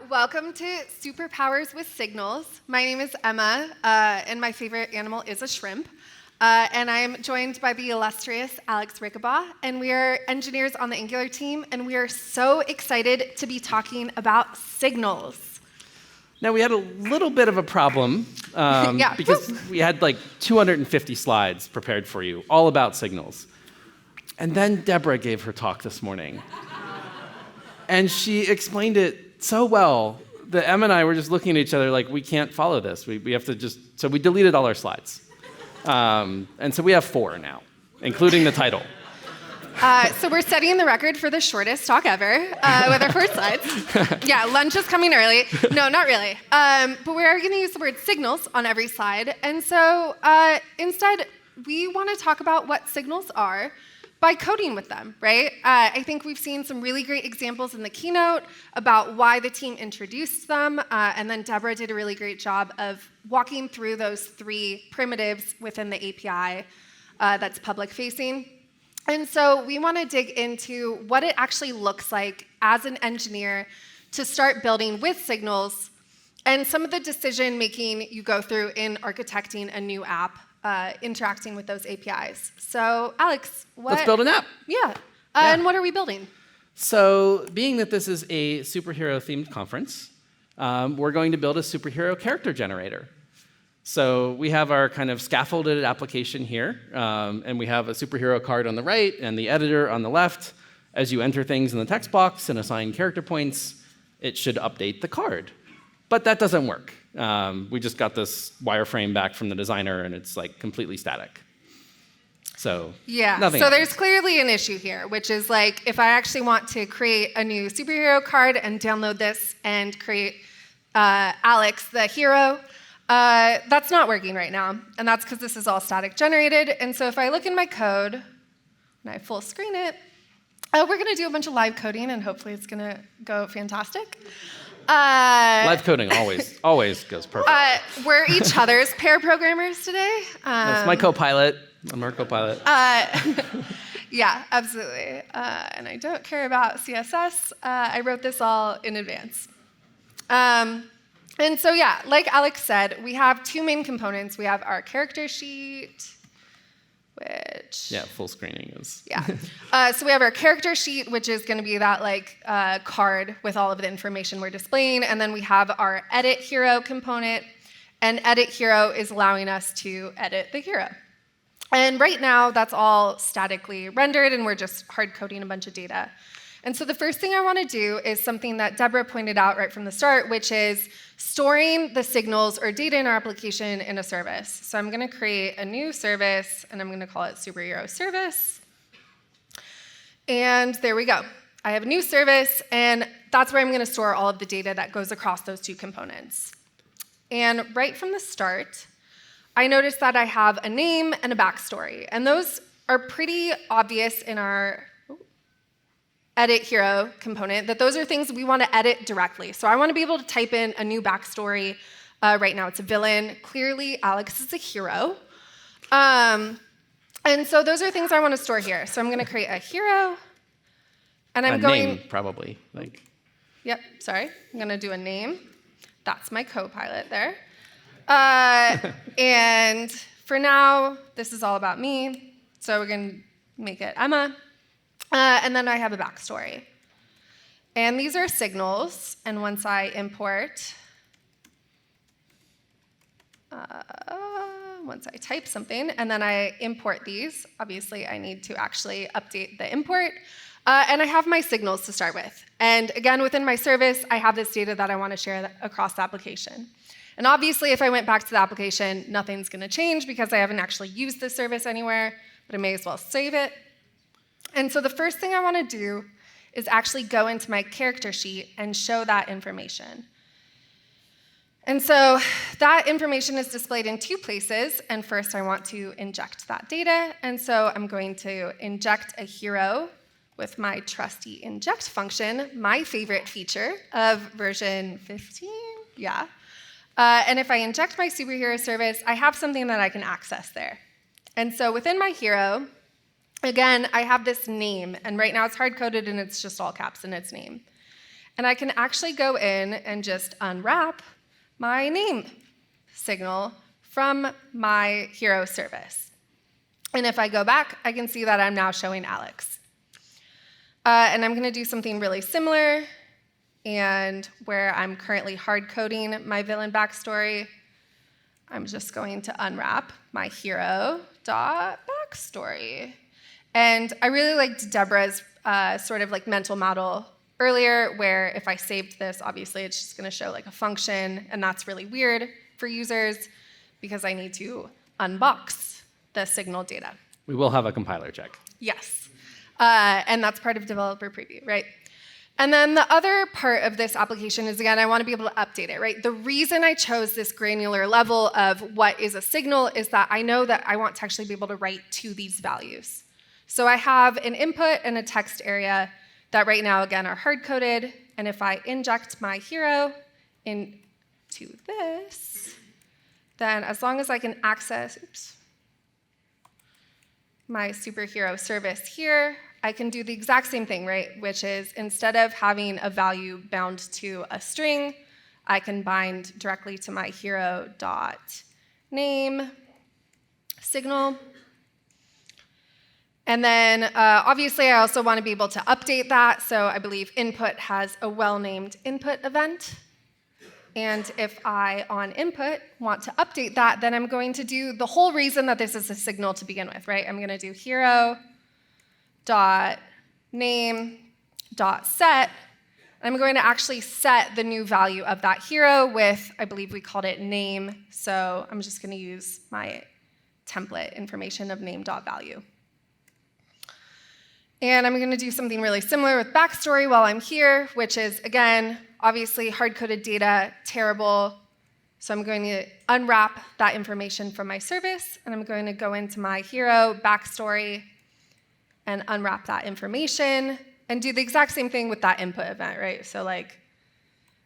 Welcome to Superpowers with Signals. My name is Emma, and my favorite animal is a shrimp. And I'm joined by the illustrious Alex Rickabaugh, and we are engineers on the Angular team, and we are so excited to be talking about signals. Now, we had a little bit of a problem because we had like 250 slides prepared for you, all about signals. And then Deborah gave her talk this morning. And she explained it so well that Emma and I were just looking at each other like, we can't follow this. We have to just, so we deleted all our slides. And so we have 4 now, including the title. So we're setting the record for the shortest talk ever with our 4 slides. Yeah, lunch is coming early. No, not really. But we are going to use the word signals on every slide. And so instead, we want to talk about what signals are by coding with them, right? I think we've seen some really great examples in the keynote about why the team introduced them, and then Deborah did a really great job of walking through those 3 primitives within the API that's public-facing. And so we want to dig into what it actually looks like as an engineer to start building with signals and some of the decision-making you go through in architecting a new app, interacting with those APIs. So, Alex, let's build an app. Yeah. And what are we building? So, being that this is a superhero-themed conference, we're going to build a superhero character generator. So we have our kind of scaffolded application here, and we have a superhero card on the right and the editor on the left. As you enter things in the text box and assign character points, it should update the card. But that doesn't work. We just got this wireframe back from the designer, and it's like completely static. So nothing happens. There's clearly an issue here, which is like if I actually want to create a new superhero card and download this and create Alex the hero, that's not working right now. And that's because this is all static generated. And so if I look in my code and I full screen it, we're going to do a bunch of live coding, and hopefully it's going to go fantastic. Live coding always goes perfect. We're each other's pair programmers today. That's my co-pilot. I'm our co-pilot. Yeah, absolutely. And I don't care about CSS. I wrote this all in advance. And so yeah, like Alex said, we have 2 main components. We have our character sheet, which... Yeah, full screening is... Yeah. So we have our character sheet, which is going to be that like card with all of the information we're displaying. And then we have our edit hero component. And edit hero is allowing us to edit the hero. And right now, that's all statically rendered, and we're just hard coding a bunch of data. And so the first thing I want to do is something that Deborah pointed out right from the start, which is storing the signals or data in our application in a service. So I'm going to create a new service, and I'm going to call it Superhero Service. And there we go. I have a new service, and that's where I'm going to store all of the data that goes across those 2 components. And right from the start, I noticed that I have a name and a backstory. And those are pretty obvious in our edit hero component, that those are things we want to edit directly. So I want to be able to type in a new backstory. Right now it's a villain. Clearly, Alex is a hero. And so those are things I want to store here. So I'm going to create a hero. And I'm going... name, probably. Yep, sorry. I'm going to do a name. That's my co-pilot there. And for now, this is all about me. So we're going to make it Emma. And then I have a backstory. And these are signals. And once I import, once I type something, and then I import these, obviously I need to actually update the import. And I have my signals to start with. And again, within my service, I have this data that I want to share across the application. And obviously, if I went back to the application, nothing's going to change because I haven't actually used this service anywhere, but I may as well save it. And so the first thing I want to do is actually go into my character sheet and show that information. And so that information is displayed in 2 places, and first I want to inject that data. And so I'm going to inject a hero with my trusty inject function, my favorite feature of version 15, yeah. And if I inject my superhero service, I have something that I can access there. And so within my hero, again, I have this name, and right now it's hard-coded and it's just all caps in its name. And I can actually go in and just unwrap my name signal from my hero service. And if I go back, I can see that I'm now showing Alex. And I'm going to do something really similar, and where I'm currently hard-coding my villain backstory, I'm just going to unwrap my hero.backstory. And I really liked Deborah's sort of like mental model earlier, where if I saved this, obviously it's just going to show like a function, and that's really weird for users because I need to unbox the signal data. We will have a compiler check. Yes. And that's part of developer preview, right? And then the other part of this application is, again, I want to be able to update it, right? The reason I chose this granular level of what is a signal is that I know that I want to actually be able to write to these values. So I have an input and a text area that right now, again, are hard-coded. And if I inject my hero into this, then as long as I can access, my superhero service here, I can do the exact same thing, right? Which is, instead of having a value bound to a string, I can bind directly to my hero.name signal. And then, obviously, I also want to be able to update that. So I believe input has a well-named input event. And if I, on input, want to update that, then I'm going to do the whole reason that this is a signal to begin with, right? I'm going to do hero.name.set. I'm going to actually set the new value of that hero with, I believe we called it name. So I'm just going to use my template information of name.value. And I'm going to do something really similar with backstory while I'm here, which is, again, obviously hard-coded data, terrible. So I'm going to unwrap that information from my service, and I'm going to go into my hero backstory and unwrap that information and do the exact same thing with that input event, right? So like,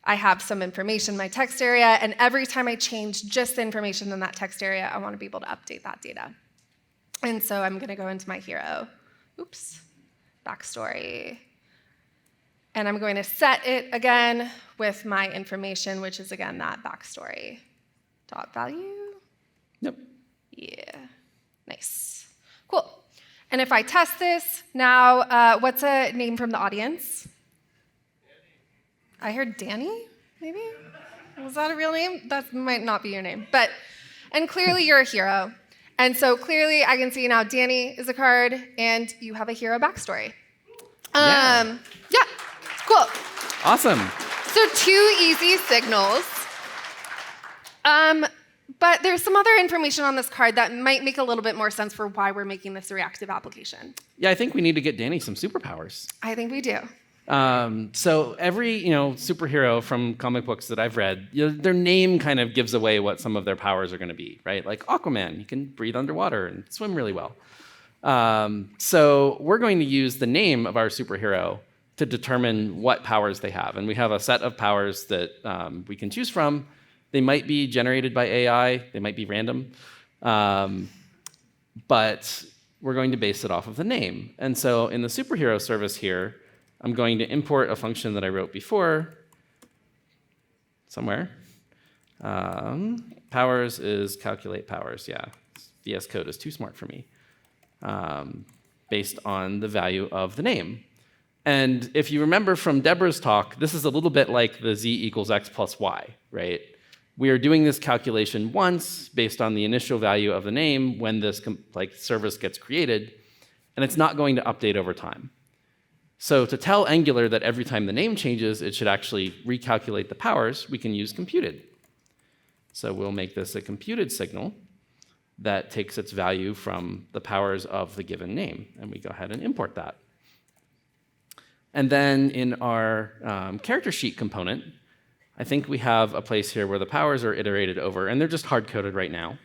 I have some information in my text area, and every time I change just the information in that text area, I want to be able to update that data. And so I'm going to go into my hero, backstory, and I'm going to set it again with my information, which is, again, that backstory dot value. Yep. Yeah, nice. Cool. And if I test this, now what's a name from the audience? I heard Danny, maybe? Was that a real name? That might not be your name. And clearly you're a hero. And so clearly I can see now Danny is a card, and you have a hero backstory. Yeah, cool. Awesome. So 2 easy signals. But there's some other information on this card that might make a little bit more sense for why we're making this a reactive application. Yeah, I think we need to get Danny some superpowers. I think we do. So every superhero from comic books that I've read, their name kind of gives away what some of their powers are going to be, right? Like Aquaman, he can breathe underwater and swim really well. So we're going to use the name of our superhero to determine what powers they have. And we have a set of powers that we can choose from. They might be generated by AI. They might be random. But we're going to base it off of the name. And so in the superhero service here, I'm going to import a function that I wrote before somewhere. Powers is calculate powers. Yeah, VS Code is too smart for me. Based on the value of the name. And if you remember from Deborah's talk, this is a little bit like the z equals x plus y, right? We are doing this calculation once based on the initial value of the name when this service gets created, and it's not going to update over time. So to tell Angular that every time the name changes, it should actually recalculate the powers, we can use computed. So we'll make this a computed signal that takes its value from the powers of the given name, and we go ahead and import that. And then in our character sheet component, I think we have a place here where the powers are iterated over, and they're just hard-coded right now.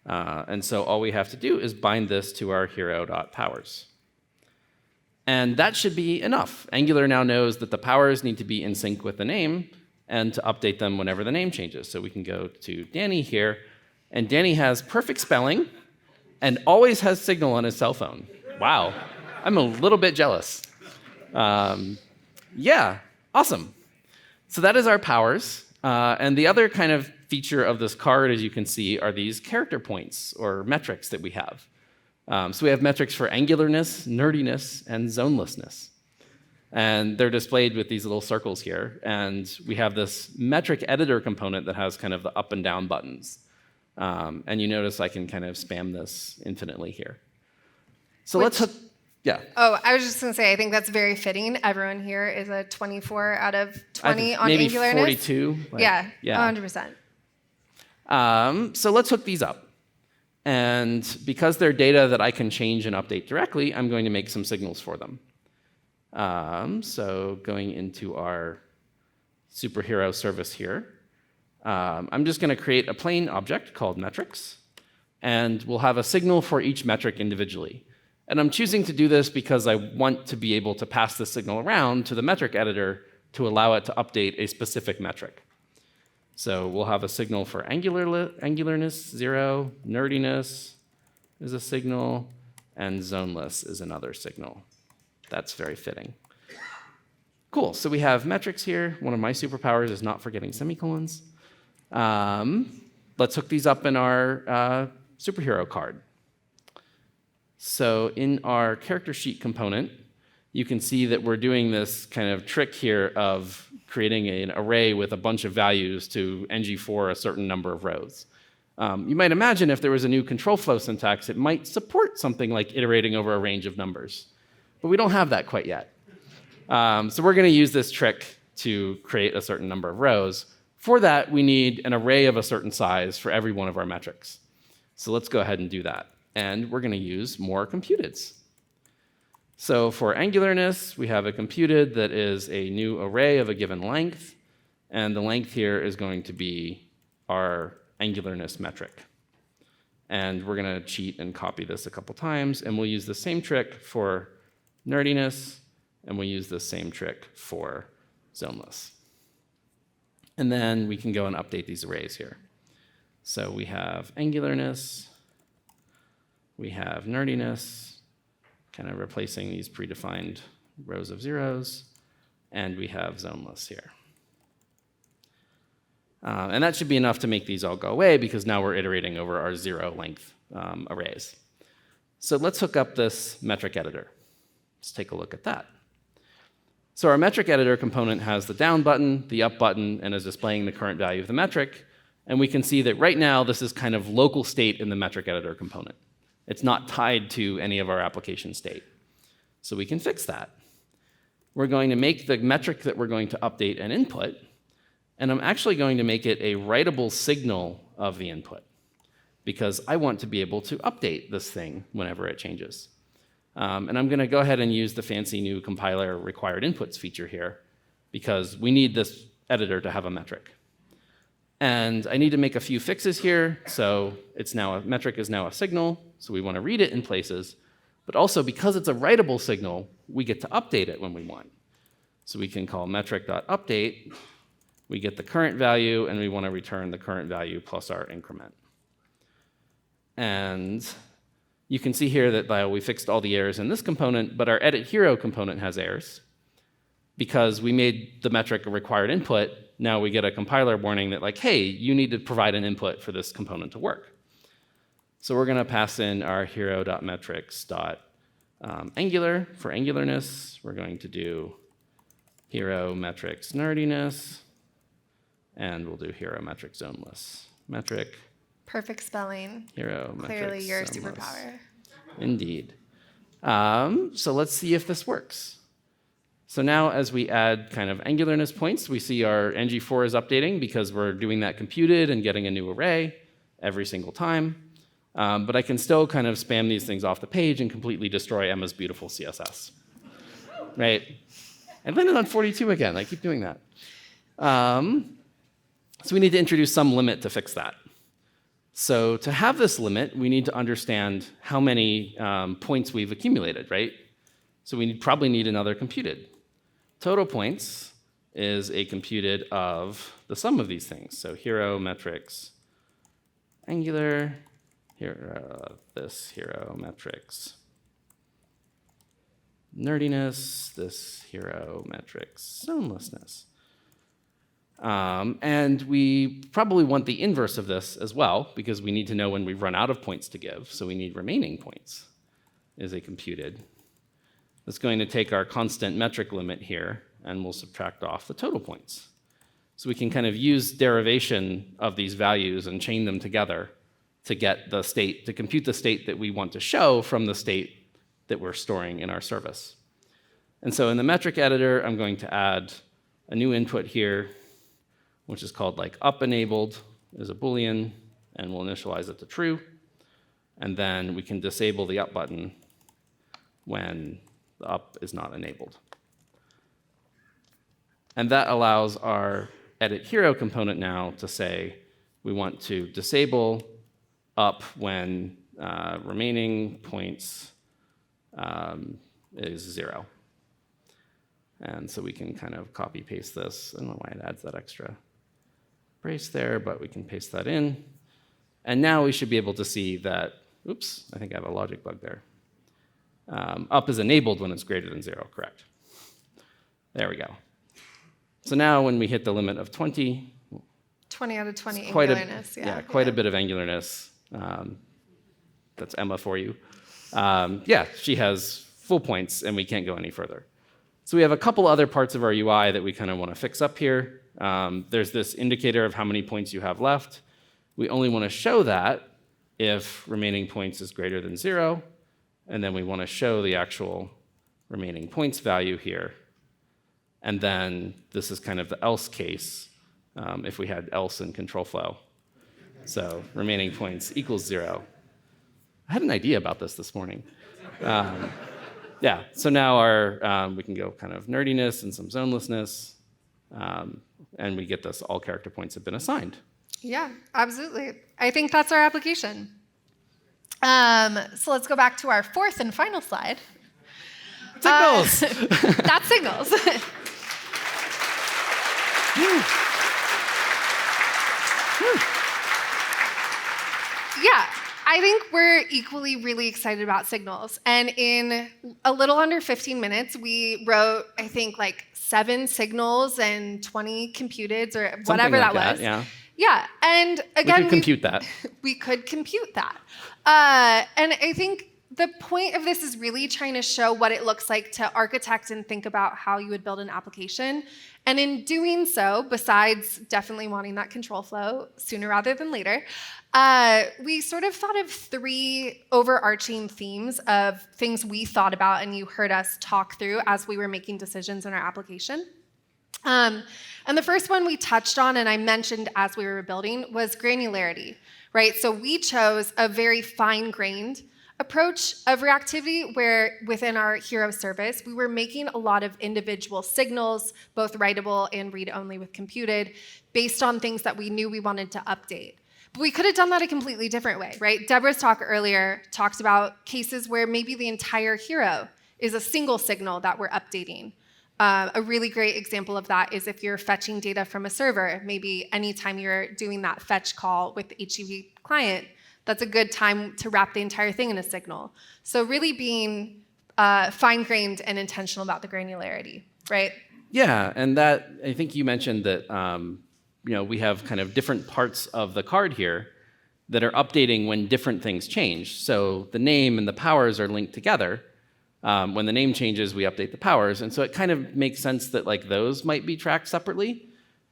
And so all we have to do is bind this to our hero.powers. And that should be enough. Angular now knows that the powers need to be in sync with the name and to update them whenever the name changes. So we can go to Danny here, and Danny has perfect spelling and always has Signal on his cell phone. Wow, I'm a little bit jealous. Yeah, awesome. So that is our powers. And the other kind of feature of this card, as you can see, are these character points or metrics that we have. So we have metrics for angularness, nerdiness, and zonelessness. And they're displayed with these little circles here. And we have this metric editor component that has kind of the up and down buttons. And you notice I can kind of spam this infinitely here. So let's hook, yeah. Oh, I was just going to say, I think that's very fitting. Everyone here is a 24 out of 20 on maybe Angularness. 42. Yeah, yeah, 100%. So let's hook these up. And because they're data that I can change and update directly, I'm going to make some signals for them. So going into our superhero service here, I'm just going to create a plain object called metrics, and we'll have a signal for each metric individually. And I'm choosing to do this because I want to be able to pass the signal around to the metric editor to allow it to update a specific metric. So we'll have a signal for angularness, 0, nerdiness is a signal, and zoneless is another signal. That's very fitting. Cool, so we have metrics here. One of my superpowers is not forgetting semicolons. Let's hook these up in our superhero card. So in our character sheet component, you can see that we're doing this kind of trick here of creating an array with a bunch of values to ng for a certain number of rows. You might imagine if there was a new control flow syntax, it might support something like iterating over a range of numbers. But we don't have that quite yet. So we're going to use this trick to create a certain number of rows. For that, we need an array of a certain size for every one of our metrics. So let's go ahead and do that. And we're going to use more computeds. So for angularness, we have a computed that is a new array of a given length. And the length here is going to be our angularness metric. And we're going to cheat and copy this a couple times. And we'll use the same trick for nerdiness. And we'll use the same trick for zoneless. And then we can go and update these arrays here. So we have angularness. We have nerdiness, kind of replacing these predefined rows of zeros. And we have zoneless here. And that should be enough to make these all go away, because now we're iterating over our 0 length arrays. So let's hook up this metric editor. Let's take a look at that. So our metric editor component has the down button, the up button, and is displaying the current value of the metric. And we can see that right now this is kind of local state in the metric editor component. It's not tied to any of our application state. So we can fix that. We're going to make the metric that we're going to update an input, and I'm actually going to make it a writable signal of the input, because I want to be able to update this thing whenever it changes. And I'm going to go ahead and use the fancy new compiler required inputs feature here, because we need this editor to have a metric. And I need to make a few fixes here. So it's now a metric is now a signal, so we want to read it in places. But also, because it's a writable signal, we get to update it when we want. So we can call metric.update. We get the current value, and we want to return the current value plus our increment. And you can see here that we fixed all the errors in this component, but our edit hero component has errors. Because we made the metric a required input, now we get a compiler warning that, like, hey, you need to provide an input for this component to work. So we're going to pass in our hero.metrics.angular for angularness. We're going to do hero metrics nerdiness, and we'll do hero metrics zoneless. Metric. Perfect spelling. Hero metrics Clearly your zoneless. superpower. Indeed. So let's see if this works. So now as we add kind of angularness points, we see our ng-for is updating because we're doing that computed and getting a new array every single time. But I can still kind of spam these things off the page and completely destroy Emma's beautiful CSS. Right? I landed on 42 again. I keep doing that. So we need to introduce some limit to fix that. So to have this limit, we need to understand how many points we've accumulated, right? So we probably need another computed. Total points is a computed of the sum of these things. So hero metrics, Angular, this hero metrics, nerdiness, this hero metrics, zonelessness. And we probably want the inverse of this as well, because we need to know when we run out of points to give. So we need remaining points is a computed. It's going to take our constant metric limit here, and we'll subtract off the total points. So we can kind of use derivation of these values and chain them together to get the state, to compute the state that we want to show from the state that we're storing in our service. And so in the metric editor, I'm going to add a new input here, which is called like up enabled is a Boolean, and we'll initialize it to true. And then we can disable the up button when the up is not enabled. And that allows our edit hero component now to say we want to disable up when remaining points is 0. And so we can kind of copy paste this. I don't know why it adds that extra brace there, but we can paste that in. And now we should be able to see that, oops, I think I have a logic bug there. Up is enabled when it's greater than 0, correct. There we go. So now when we hit the limit of 20, 20 out of 20 angularness. Quite a bit of angularness. That's Emma for you. She has full points, and we can't go any further. So we have a couple other parts of our UI that we kind of want to fix up here. There's this indicator of how many points you have left. We only want to show that if remaining points is greater than 0, and then we want to show the actual remaining points value here. And then this is kind of the else case if we had else in control flow. So remaining points equals 0. I had an idea about this morning. So now we can go kind of nerdiness and some zonelessness, and we get this all character points have been assigned. Yeah, absolutely. I think that's our application. So let's go back to our fourth and final slide. Signals! That's signals. Yeah, I think we're equally really excited about signals. And in a little under 15 minutes, we wrote, I think, like 7 signals and 20 computeds or whatever that was. Yeah, and again, we could compute that. We could compute that. And I think the point of this is really trying to show what it looks like to architect and think about how you would build an application. And in doing so, besides definitely wanting that control flow sooner rather than later, we sort of thought of 3 overarching themes of things we thought about and you heard us talk through as we were making decisions in our application. And the first one we touched on and I mentioned as we were building was granularity, right? So we chose a very fine-grained approach of reactivity where within our hero service, we were making a lot of individual signals, both writable and read-only with computed, based on things that we knew we wanted to update. But we could have done that a completely different way, right? Deborah's talk earlier talked about cases where maybe the entire hero is a single signal that we're updating. A really great example of that is if you're fetching data from a server, maybe anytime you're doing that fetch call with the HTTP client, that's a good time to wrap the entire thing in a signal. So really being fine-grained and intentional about the granularity, right? Yeah, and that I think you mentioned that we have kind of different parts of the card here that are updating when different things change. So the name and the powers are linked together. When the name changes, we update the powers. And so it kind of makes sense that like those might be tracked separately.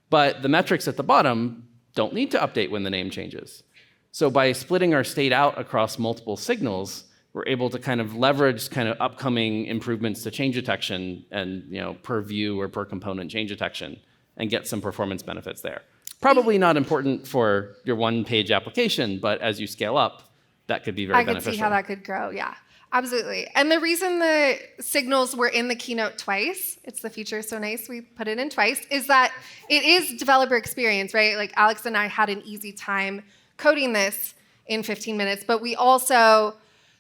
But the metrics at the bottom don't need to update when the name changes. So by splitting our state out across multiple signals, we're able to kind of leverage kind of upcoming improvements to change detection and per view or per component change detection and get some performance benefits there. Probably not important for your one-page application, but as you scale up, that could be very beneficial. I could see how that could grow, yeah. Absolutely. And the reason the signals were in the keynote twice, it's the feature so nice we put it in twice, is that it is developer experience, right? Like Alex and I had an easy time coding this in 15 minutes, but we also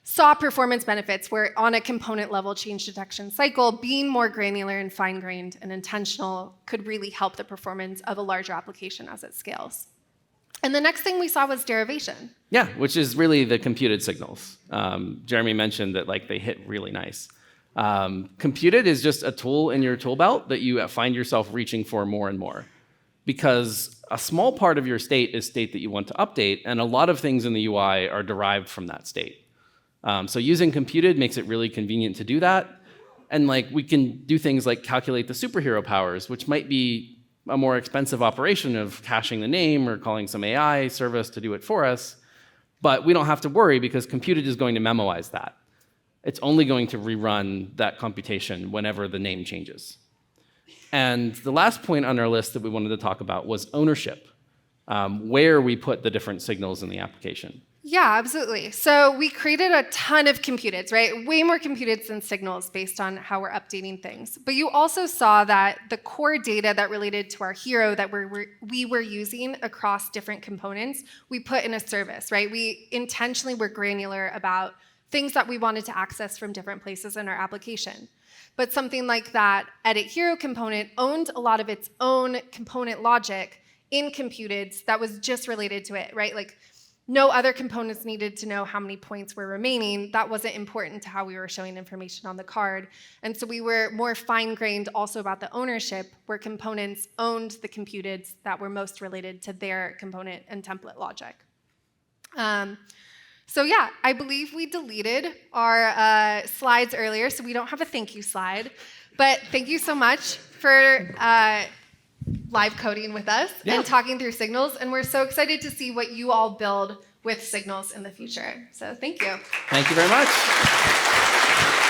saw performance benefits where on a component level change detection cycle, being more granular and fine-grained and intentional could really help the performance of a larger application as it scales. And the next thing we saw was derivation. Yeah, which is really the computed signals. Jeremy mentioned that they hit really nice. Computed is just a tool in your tool belt that you find yourself reaching for more and more. Because a small part of your state is state that you want to update, and a lot of things in the UI are derived from that state. So using computed makes it really convenient to do that. And we can do things like calculate the superhero powers, which might be a more expensive operation of caching the name or calling some AI service to do it for us. But we don't have to worry because computed is going to memoize that. It's only going to rerun that computation whenever the name changes. And the last point on our list that we wanted to talk about was ownership, where we put the different signals in the application. Yeah, absolutely. So we created a ton of computeds, right? Way more computeds than signals based on how we're updating things. But you also saw that the core data that related to our hero that we were using across different components, we put in a service, right? We intentionally were granular about things that we wanted to access from different places in our application. But something like that edit hero component owned a lot of its own component logic in computeds that was just related to it, right? No other components needed to know how many points were remaining. That wasn't important to how we were showing information on the card. And so we were more fine-grained also about the ownership, where components owned the computeds that were most related to their component and template logic. So yeah, I believe we deleted our slides earlier, so we don't have a thank you slide. But thank you so much for live coding with us and talking through signals. And we're so excited to see what you all build with signals in the future. So thank you. Thank you very much.